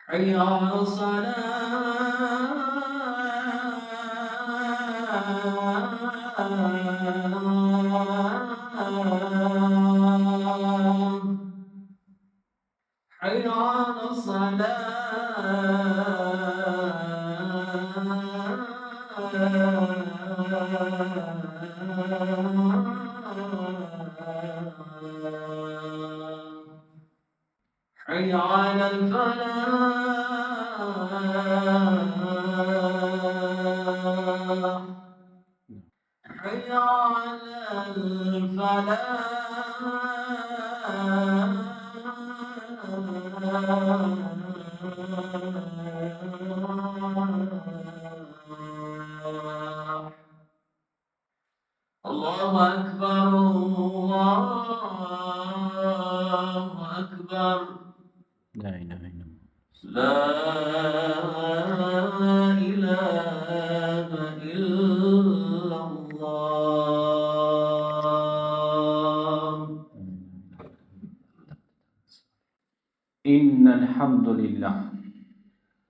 حي على الصلاة حي على الصلاة حي على الفلاح حي على الفلاح الله أكبر الله أكبر لا إله إلا الله لا إله إلا الله إن الحمد لله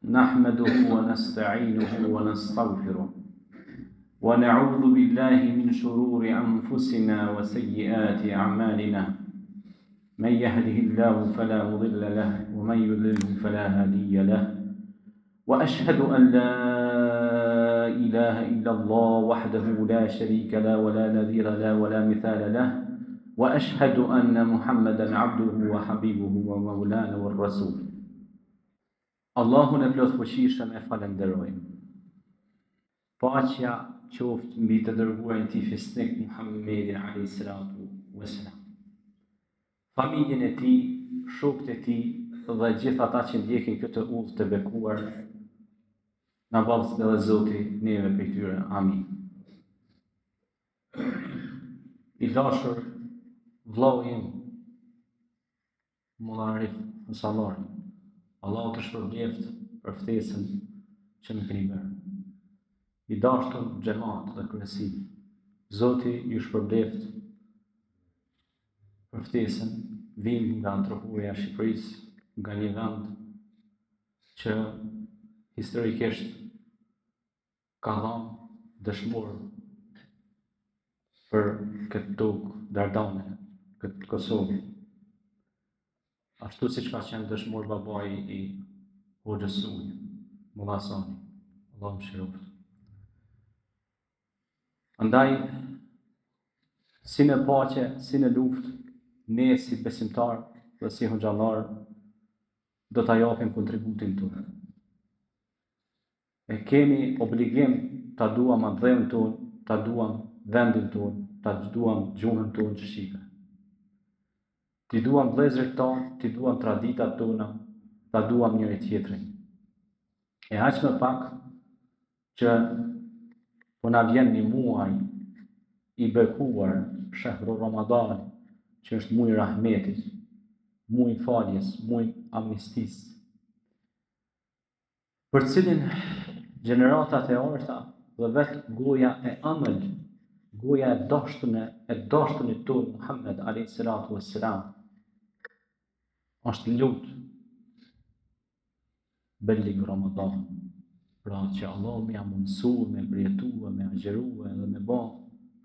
نحمده ونستعينه ونستغفره ونعوذ بالله من شرور أنفسنا وسيئات أعمالنا من يهده الله فلا مضل له ومن يضلله فلا هادي له وأشهد أن لا إله إلا الله وحده لا شريك له ولا نظير له ولا مثال له وأشهد أن محمدا عبده وحبيبه ومولانا والرسول Allahun e plot fuqishëm e falenderojmë. Paqja qoftë mbi të dërguarin e tij fisnik Muhammedin alayhis salatu wassalam. Familjen e tij, shokët e tij dhe gjithë ata që ndjekin këtë udhë të bekuar, na ballë dhe Zoti neve për tyre. Amin. I dashur vllau im Mullarif Sallari, Allahu të shpërbleft për ftesën që më keni bërë. I dashur xhamat dhe kryesi, Zoti ju shpërbleft për ftesën. Vim nga antropoja e Shqipërisë, nga një vend që historikisht ka dhënë dëshmor për këtë tokë dardane, këtë Kosovë. Ashtu siç ka qenë dëshmor babai i Hoxhës Suni, Mulla Hasani, Allahu mëshiroft. Andaj, si në paqe, si në luftë, ne si besimtar dhe si hoxhallar do ta japim kontributin tonë. E kemi obligim ta duam atë tonë, ta duam vendin tonë, ta duam gjuhën tonë që shqipe. Ti duam vëllezërit tonë, ti duam traditat tona, ta duam njëri tjetrin. E aq më pak që po na vjen një muaj i bekuar, shehru Ramadan, që është muaj i rahmetit, muaj i faljes, muaj i amnistisë, për cilin gjeneratat e arta dhe vetë goja e amël, goja e dashtënit tonë Muhammed alayhis salatu wassalam është lutë bellig Ramadan, pra që Allah me ja mundësu, me përjetue, me agjerue dhe me ba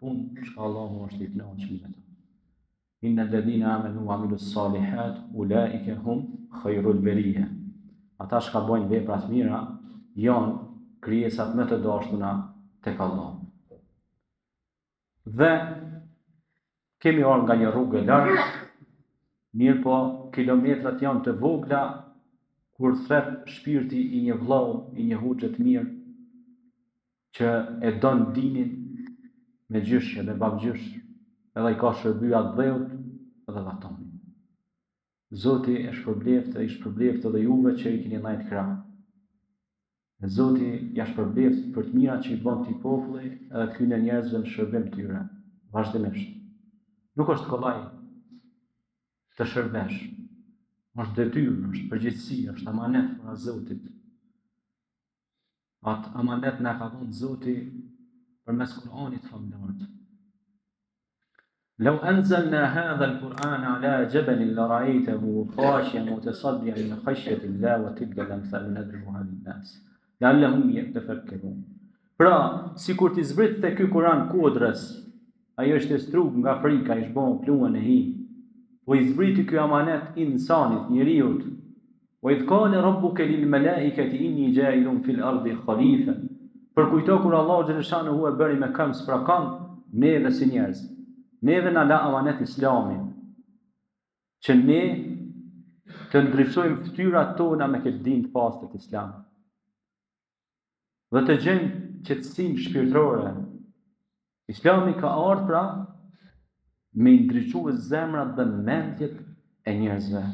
punë që Allahu është i kënaqur me ta. Inna alladhina amanu wa amilus salihat ulaika hum khairul bariyah. Ata që bojnë vepra të mira janë krijesat më të dashtuna tek Allahu. Dhe kemi ardhur nga një rrugë e lartë, mirë po kilometrat janë të vogla kur thret shpirti i një vllau, i një hoxhe të mirë që e don dinin me gjyshje dhe babgjysh, edhe i ka shërby atë dheut edhe vatonin. Zoti e shpërbleft dhe i shpërbleft edhe juve që i keni ndajt krah. Zoti ja shpërbleft për të mira që i bën këtij populli edhe këtyre njerëzve në shërbim tyre, vazhdimisht. Nuk është kollaj të shërbesh, është detyrë, është përgjegjësi, është amanet para Zotit. Atë amanet na ka dhënë Zoti përmes Kur'anit famullar. لو أنزلنا هذا القرآن على جبل لرأيته خاشعا متصدعا من خشية الله وتلك الأمثال نضربها للناس لعلهم يتفكرون. Pra, si kur t'i zbrit të ky Kur'an kodrës, ajo është e strug nga frika, ishtë bon pluën e hi, po i zbriti ky amanet insanit, njeriut, o idh kale rabbuke lil malaikati inni jailun fil ardi khalifa, për kujto kur Allah Gjeleshanu hu e bëri me këmë s'pra kam, neve si njerëz, neve na la amanet islamin, që ne të ndryshojmë ftyrat tona me këtë din të pastët islam, dhe të gjenë qetësinë shpirtërore. Islami ka ardhur pra me ndriçuar zemrat dhe mendjet e njerëzve,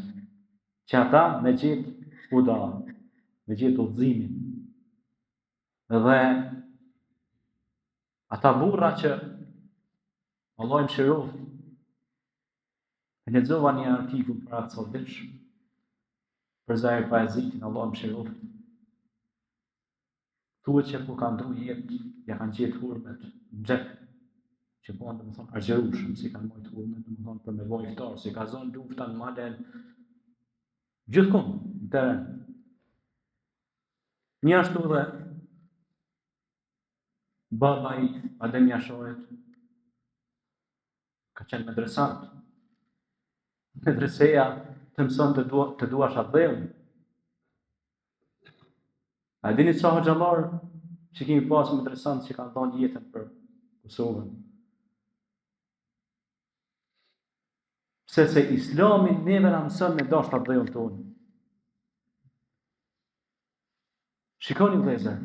që ata me gjetë huda, me gjetë udhëzimin. Dhe ata burra që Allah i mëshiroft, e lexova një artikull para të sotësh për Zahir Paezitin, Allah i mëshiroft. Thuhet që kur kanë ndru jetë, ja kanë gjetë hurmet në xhep, që po në më thonë argjerushëm, si kanë mojtë hurmet, në më thonë për nevojë iftar, si ka zonë lufta në malen, gjithkund, në teren. Një ashtu dhe, baba i Adem Jashorit, ka qenë medresant. Medreseja të mëson të duash atë dheu. A dini sa hoxhallar që kemi pas medresant që kanë dhënë jetën për Kosovën. Se Islamin neve na mëson me dashur atë dheun tonë. Shikoni vëllezër.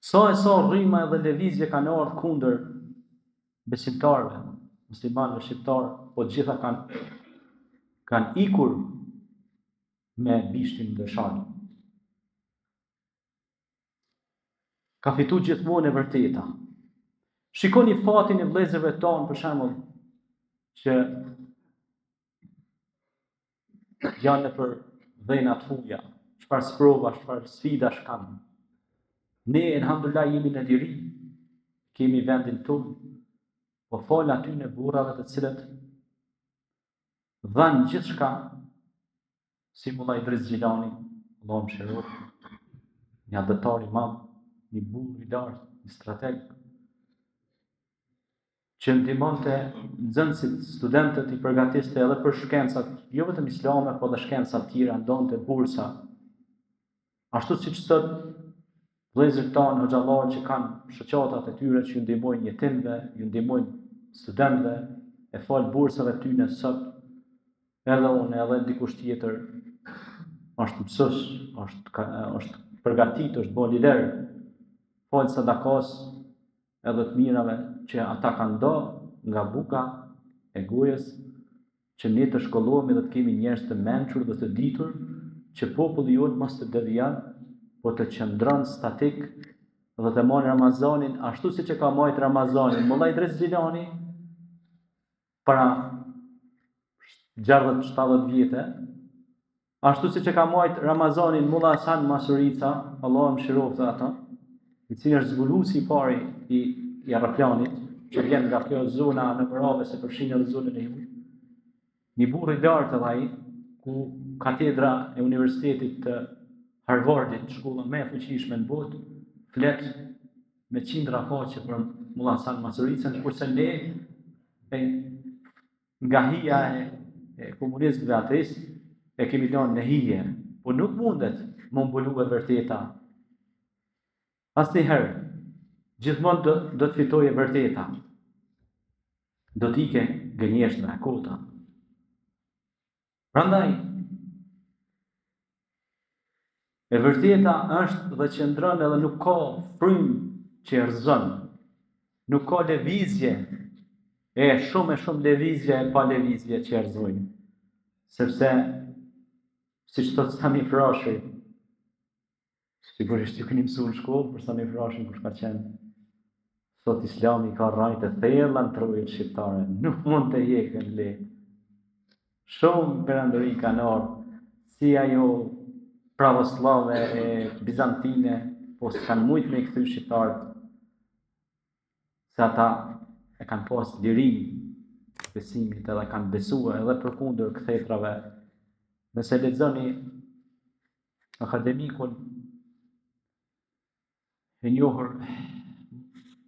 Sa rryma edhe lëvizje kanë ardhur kundër besimtarëve, muslimanëve shqiptarë, po gjitha kanë ikur me bishtin dësharë. Ka fitu gjithmonë e vërteta. Shikoni fatin e vëllezërve tonë, për shembull, që janë nëpër dhëna të huaja, çfarë sprova, çfarë sfidash kanë. Ne, elhamdulillah, jemi në liri, kemi vendin tonë, po fal aty në burrave të cilët dhanë gjithçka, si Mullaj Idris Xhilani, Allah më shëroft, një adëtar i madh, një burr i lartë, një strateg, që ndihmonte nxënësit, studentët i përgatiste edhe për shkencat, jo vetëm islame, po edhe shkencat tjera, ndonte bursa. Ashtu siç sot vëllezërit tanë hoxhallarë që kanë shoqatat e tyre që ju ndihmojnë jetimëve, ju ndihmojnë studentëve, e fal bursave tyne sot, edhe unë, edhe dikush tjetër është mësues, është përgatitur, është bërë lider, fal sadakas edhe të mirave që ata kanë do nga buka e gojës, që ne të shkollohemi dhe të kemi njerëz të mençur dhe të ditur, që populli jonë mos të devijon, po të qëndron statik dhe të marrë Ramazanin ashtu siç e ka marrë Ramazanin Mullaj Idris Xhilani para 60-70 vjetë, ashtu siç e ka marrë Ramazanin Mulla Hasan Masurica, Allah më mëshiroft ata, i cili është zbuluesi i parë i aeroplanit, që vjen nga kjo zona në Morave se përfshin edhe zonën e jugut. Një burr i lartë edhe ai, ku katedra e Universitetit të Harvardit, shkolla më e fuqishme në botë, flet me qindra faqe për Mulla Hasan Masuricën, kurse ne nga hija e komunistëve ateist e kemi lënë në hije, po nuk mundet më mbulu e vërteta. Asnjëherë, gjithmonë do të fitojë vërteta. Do t'ike gënjeshtra, kota. Prandaj, e vërteta është dhe qëndron edhe nuk ka frym që erëzon, nuk ka lëvizje, shumë lëvizje e pa lëvizje që erëzojnë. Sepse, siç thot Sami Frashi, sigurisht ju keni mësuar në shkollë për Sami Frashin kur ka qenë, thot Islami ka rrajt e thella në trojët shqiptare, nuk mund të jekën lehtë. Shumë perandori kanë ardhur, si ajo pravoslave e bizantine, po s'kanë mujt me i kthy shqiptarët, se ata e kanë pas lirinë besimit edhe kanë besuar edhe përkundër kthetrave. Nëse lexoni akademikun e njohur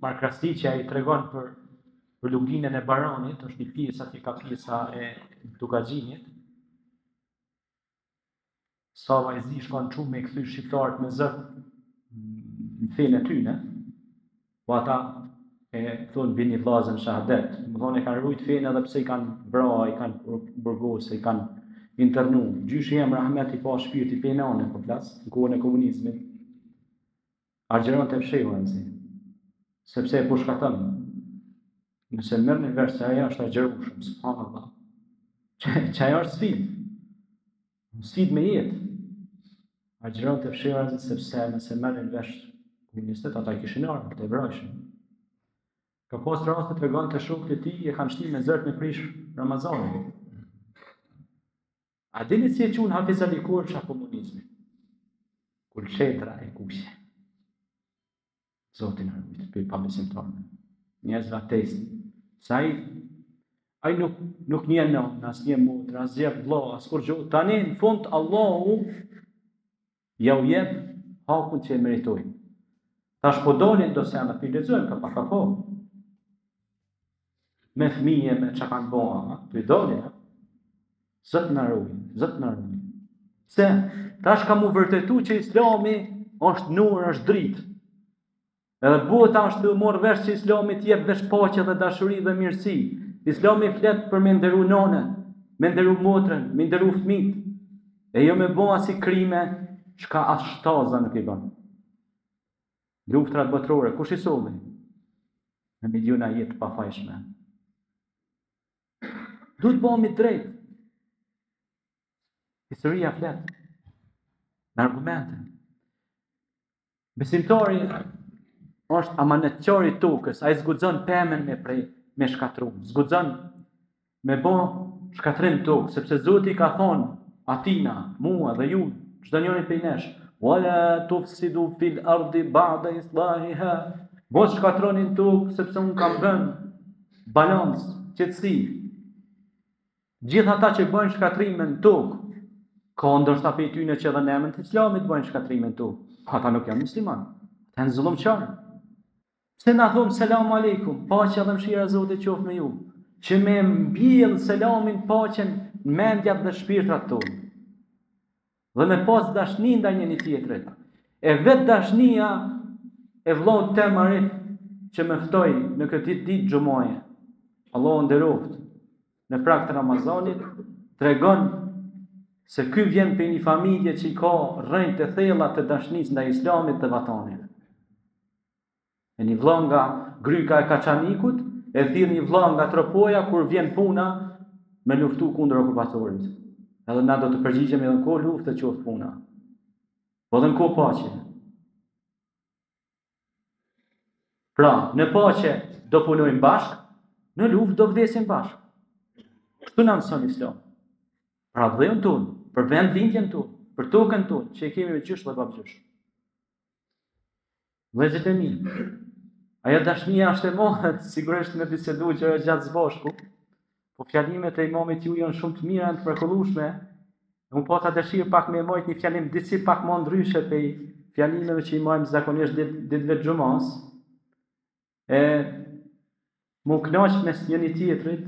Markrasti që ai tregon për luginën e Baranit, është një pjesë aty ka pjesa e Dugaxhinit. Sa vajzi shkon shumë me kthy shqiptarët me zot në fenë e tyne, po ata e thonë vini vllazën shahadet, më thonë e kanë rujt fenë edhe pse i kanë vrarë, i kanë burgosë, i kanë internu. Gjyshi jam Rahmet i pa shpirti penane po flas, në kohën e komunizmit. Agjeron të fshehur sepse e pushkaton. Nëse merrni vesh se ajo është agjerueshëm, subhanallahu. Që ajo është sfidë me jetë. Agjeron të fshehur sepse nëse merrnin vesh komunistët, ata kishin armë të vrojshëm. Ka pas raste tregon të shokët e tij e kanë shtyr me zërt me prish Ramazanin. A dini si e quhen Hafiz Ali Korça komunizmi? Kulçetra e kuqe. Zotin e rujt, për pabesimtarë. Njerëzve ateist. Sa ai nuk njeh në asnjë motër, asgjë vëlla, askur gjë. Tani në fund Allahu ja u jep hakun që e meritojnë. Tash po dolin do se janë të lexojnë ka pak apo. Me fëmijë me çka kanë bëa, të dolin. Zot na ruaj. Se tash kam u vërtetu që Islami është nur, është dritë. Edhe bota është të morë vesh që Islami t'jep vesh paqe dhe dashuri dhe mirësi. Islami flet për me nderu nonën, me nderu motrën, me nderu fëmijët. E jo me bëa si krime, çka as shtaza nuk i bën. Luftrat botërore, kush i solli? Me miliona jetë pafajshme. Duhet bëhemi drejt. Historia flet me argumente. Besimtari është amanetqari tokës, ai zguxon pemën me shkatrum, zguxon me bë shkatrim tokë, sepse Zoti ka thonë atina, mua dhe ju, çdo njëri prej nesh, wala tufsidu fil ardi ba'da islahiha. Mos shkatronin tokë sepse unë kam vënë balans, qetësi. Gjithë ata që bëjnë shkatrime në tokë, ka ndoshta prej tyre që edhe në emër të Islamit bëjnë shkatrime në tokë. Ata nuk janë muslimanë, ata janë zullumçarë. Se na thom selam aleikum, paqja dhe mëshira e Zotit qoftë me ju, që me mbjell selamin, paqen në mendjat dhe shpirtrat tonë. Dhe me pas dashni ndaj njëri tjetrit. E vet dashnia e vllaut tem Arif që më ftoi në këtë ditë xumaje. Allahu nderoft. Në prag të Ramazanit tregon se ky vjen për një familje që i ka rrënjë të thella të dashnisë ndaj Islamit dhe vatanit. E një vëlla nga Gryka e Kaçanikut e thirr një vëlla nga Tropoja kur vjen puna me luftu kundër okupatorit. Edhe na do të përgjigjemi edhe në kohë lufte qoftë puna. Po edhe në kohë paqe. Pra, në paqe do punojmë bashkë, në luftë do vdesim bashkë. Kështu na mëson Islami. Pra dhënë tonë, për vendlindjen tonë, për tokën tonë, që e kemi me gjysh dhe babgjysh. Vëllezërit e mi, ajo dashnia është e mohet, sigurisht me bisedu që është gjatë zbashku, po fjalimet e imamit ju janë shumë të mira, të mrekullueshme. Unë po ta dëshirë pak me mojt një fjalim disi pak më ndryshe pe fjalimeve që i marrim zakonisht ditëve të xumës. Mu knaq mes njëri tjetrit,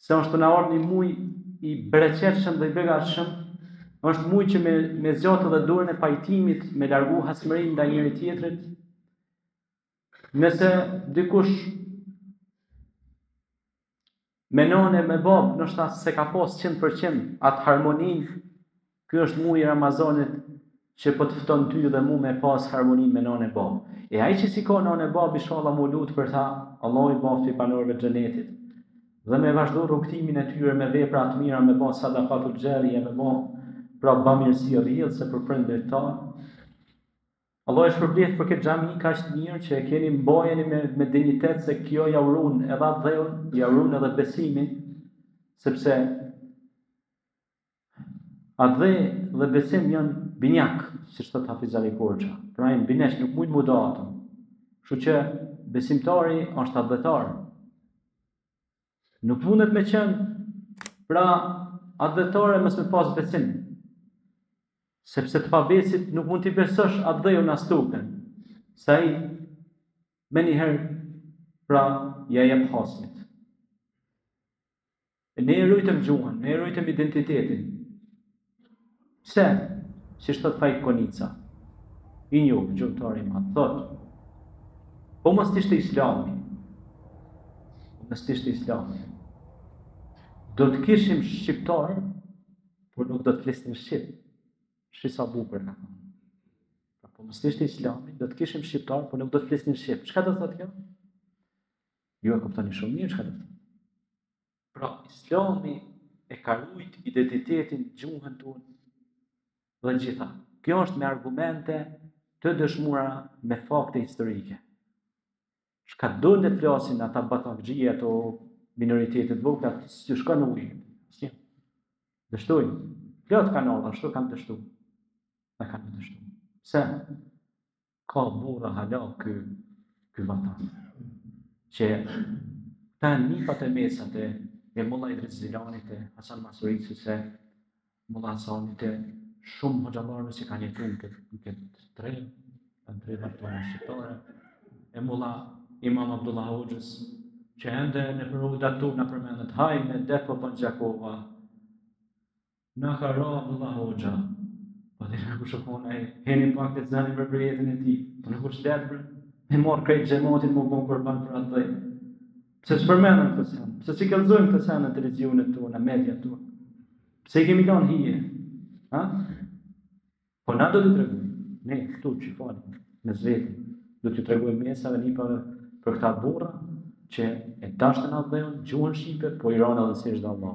se është na ardhi një muj i bereqetshëm dhe i begatshëm, është muj që me zgjatë dhe dorën e pajtimit, me largu hasmërinë ndaj njëri tjetrit. Nëse dikush menon e me bab, nështë se ka pas 100% atë harmoninë, ky është muji i Ramazanit që po të fton ty dhe mu me pas harmoninë me nanë e bab. E ai që si ka nanë e bab, inshallah mu lut për ta, Allah i bafti banorëve të xhenetit. Dhe me vazhdo rrugtimin e tyre me vepra të mira, me bën sadakatul xharia, me bën pra bamirësi rrjedhse për prindërit tanë. Allah e shpërblet për këtë xhami kaq të mirë që e keni mbajeni me dinjitet, se kjo ja urun edhe dhëun, ja urun edhe besimin, sepse atë dhe besim janë binjak, siç thot Hafiz Ali Korça. Pra janë binesh, nuk mund mu do ato. Kështu që besimtari është adhëtar, Nuk mundet me qenë pra adhetore mos me pas besim. Sepse të pabesit nuk mund t'i besosh atë dhejun as tukën. Sa ai me njëherë pra ja jep hasmit. Ne e rujtëm gjuhën, ne e rujtëm identitetin. Pse? Si thot Fajk Konica, i njohur gjumtari i madh, thot, po mos t'ishte Islami, do të kishim shqiptar, por nuk do të flisnin shqip. Shi sa bukur ka thënë. Po mos ishte Islami, do të kishim shqiptar, por nuk do të flisnin shqip. Çka do thotë kjo? Ju e kuptoni shumë mirë çka do thotë. Pra, Islami e ka rujt identitetin, gjuhën tonë dhe gjitha. Kjo është me argumente të dëshmuara me fakte historike. Shka do të flasin ata batakgjie ato minoritetet vogla, që shkon në ujë. Dështojnë. Plot kanale, ashtu kanë dështu. Dhe kanë dështu. Pse? Ka burra hala ky vatan. Që ta nifat e mesat e Mulla Idris Zilanit, e Hasan Masurici, se Mulla Hasanit, e shumë hoxhallarë që kanë jetu në këtë tre vartone shqiptare, e Mulla Imam Abdullah Hoxhës, që ende në përrudat tu në përmendet hajme, depo për Gjakova, në ka ra Abdullah Hoxha, po të në kushokon e heni pak të zani për jetën e ti, po në kush letë për, me morë krejt gjemotin më bon kurban për atë dhej. Pse që përmenën këtë sen, pse që këllëzojmë këtë sen në televizionet tu, në media tu, pse i kemi lanë hije, ha? Po na do të tregojmë, ne këtu që falim, në zvetin, do të tregojmë mesave një për këta burra, që e dashtën atë dhejën, gjuhën shqipe, po i ranë edhe sishtë dhe Allah.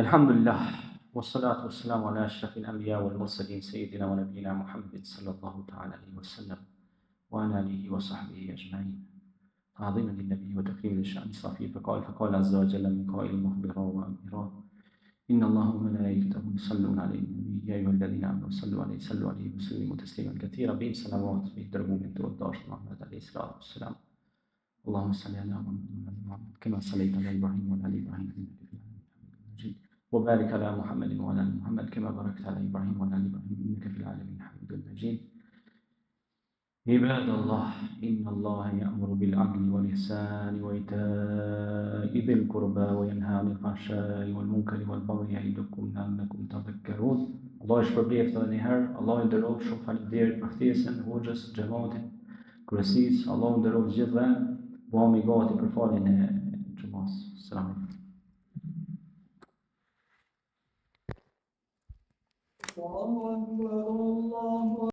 Alhamdulillah, wassalatu wassalamu ala ashrafil anbiya wal mursalin sayyidina wa nabiyina Muhammad sallallahu ta'ala alaihi wasallam wa ala alihi wa sahbihi ajma'in. تعظيما للنبي وتكريما للشأن الصافي فقال عز وجل من قائل مخبرا وأميرا إن الله وملائكته يصلون على النبي يا أيها الذين آمنوا صلوا عليه وسلموا تسليما كثيرا بين صلوات بيدربوا من توداش محمد عليه الصلاة والسلام اللهم صل على محمد كما صليت على إبراهيم وعلى آل إبراهيم إنك في العالمين حميد مجيد وبارك على محمد وعلى آل محمد كما باركت على إبراهيم وعلى آل إبراهيم إنك في العالمين حميد مجيد. عباد الله إن الله يأمر بالعدل والإحسان وإيتاء ذي القربى وينهى عن الفحشاء والمنكر والبغي يعظكم لعلكم تذكرون. Allah i shpërblet edhe një herë, Allah i nderoj shumë faleminderit për ftesën, hoxhës, xhamatit, kryesisë, Allah i nderoj gjithëve, bëhemi gati për faljen e xhamas. Selam. Allahu Akbar, Allahu